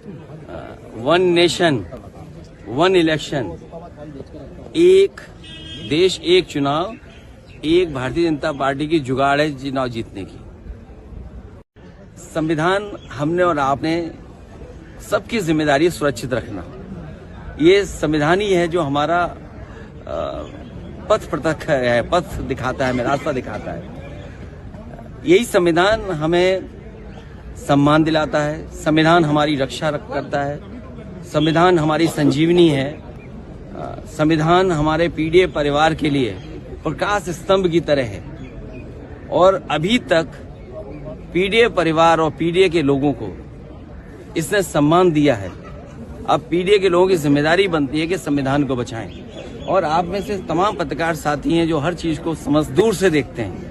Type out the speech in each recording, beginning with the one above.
One nation one election, एक देश एक चुनाव, एक भारतीय जनता पार्टी की जुगाड़ है चुनाव जीतने की। संविधान हमने और आपने सबकी जिम्मेदारी सुरक्षित रखना। ये संविधान ही है जो हमारा पथ प्रतक है, पथ दिखाता है, हमें रास्ता दिखाता है। यही संविधान हमें सम्मान दिलाता है, संविधान हमारी रक्षा करता है, संविधान हमारी संजीवनी है, संविधान हमारे पीड़ित परिवार के लिए प्रकाश स्तंभ की तरह है। और अभी तक पीड़ित परिवार और पीड़ित के लोगों को इसने सम्मान दिया है। अब पीड़ित के लोगों की जिम्मेदारी बनती है कि संविधान को बचाएं। और आप में से तमाम पत्रकार साथी हैं जो हर चीज को समझ दूर से देखते हैं।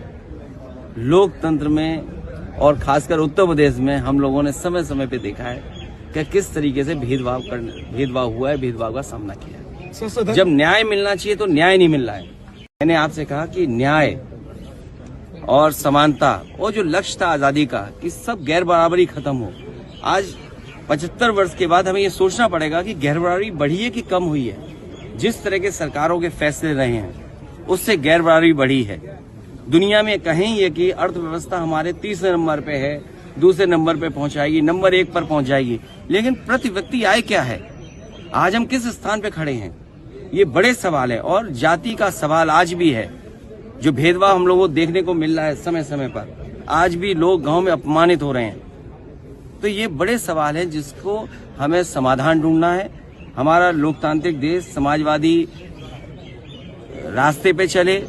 लोकतंत्र में और खासकर उत्तर प्रदेश में हम लोगों ने समय समय पे देखा है कि किस तरीके से भेदभाव हुआ है, भेदभाव का सामना किया है। जब न्याय मिलना चाहिए तो न्याय नहीं मिल रहा है। मैंने आपसे कहा कि न्याय और समानता और जो लक्ष्य था आजादी का कि सब गैर बराबरी खत्म हो। आज 75 वर्ष के बाद हमें ये सोचना पड़ेगा कि गैर बराबरी बढ़ी है कि कम हुई है। जिस तरह के सरकारों के फैसले रहे हैं उससे गैर बराबरी बढ़ी है। दुनिया में कहें ये कि अर्थव्यवस्था हमारे तीसरे नंबर पे है, दूसरे नंबर पे पहुंचाएगी, नंबर 1 पर पहुंच जाएगी, लेकिन प्रति व्यक्ति आय क्या है? आज हम किस स्थान पे खड़े हैं? ये बड़े सवाल है। और जाति का सवाल आज भी है। जो भेदभाव हम लोगों को देखने को मिल रहा है समय समय पर, आज भी लोग गांव में अपमानित हो रहे हैं। तो ये बड़े सवाल हैं जिसको हमें समाधान ढूंढना है। हमारा लोकतांत्रिक देश समाजवादी रास्ते पे चले,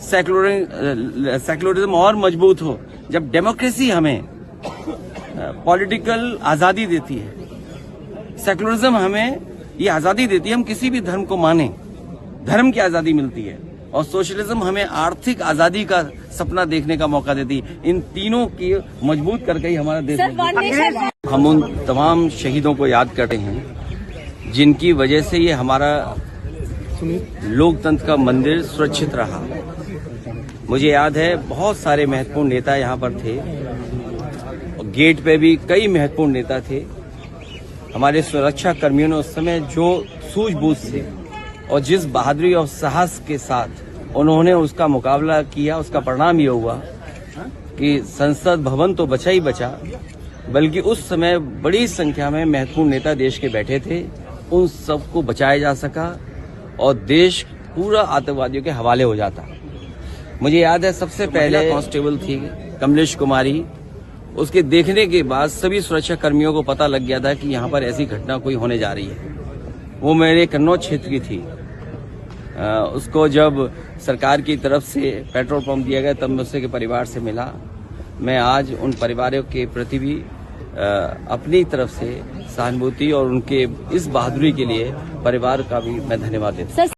सेक्युलरिज्म और मजबूत हो। जब डेमोक्रेसी हमें पॉलिटिकल आजादी देती है, सेक्युलरिज्म हमें ये आजादी देती है हम किसी भी धर्म को माने, धर्म की आजादी मिलती है। और सोशलिज्म हमें आर्थिक आजादी का सपना देखने का मौका देती है। इन तीनों की मजबूत करके ही हमारा देश हम उन तमाम शहीदों को याद करते हैं जिनकी वजह से ये हमारा लोकतंत्र का मंदिर सुरक्षित रहा। मुझे याद है बहुत सारे महत्वपूर्ण नेता यहाँ पर थे। गेट पे भी कई महत्वपूर्ण नेता थे। हमारे सुरक्षा कर्मियों ने उस समय जो सूझबूझ से और जिस बहादुरी और साहस के साथ उन्होंने उसका मुकाबला किया, उसका परिणाम ये हुआ कि संसद भवन तो बचा ही बचा, बल्कि उस समय बड़ी संख्या में महत्वपूर्ण नेता देश के बैठे थे। उन सबको बचाया जा सका और देश पूरा आतंकवादियों के हवाले हो जाता। मुझे याद है सबसे पहले कांस्टेबल थी कमलेश कुमारी। उसके देखने के बाद सभी सुरक्षा कर्मियों को पता लग गया था कि यहाँ पर ऐसी घटना कोई होने जा रही है। वो मेरे कन्नौज क्षेत्र की थी। उसको जब सरकार की तरफ से पेट्रोल पंप दिया गया तब मैं उसके परिवार से मिला। मैं आज उन परिवारों के प्रति भी अपनी तरफ से सहानुभूति और उनके इस बहादुरी के लिए परिवार का भी मैं धन्यवाद देता हूं।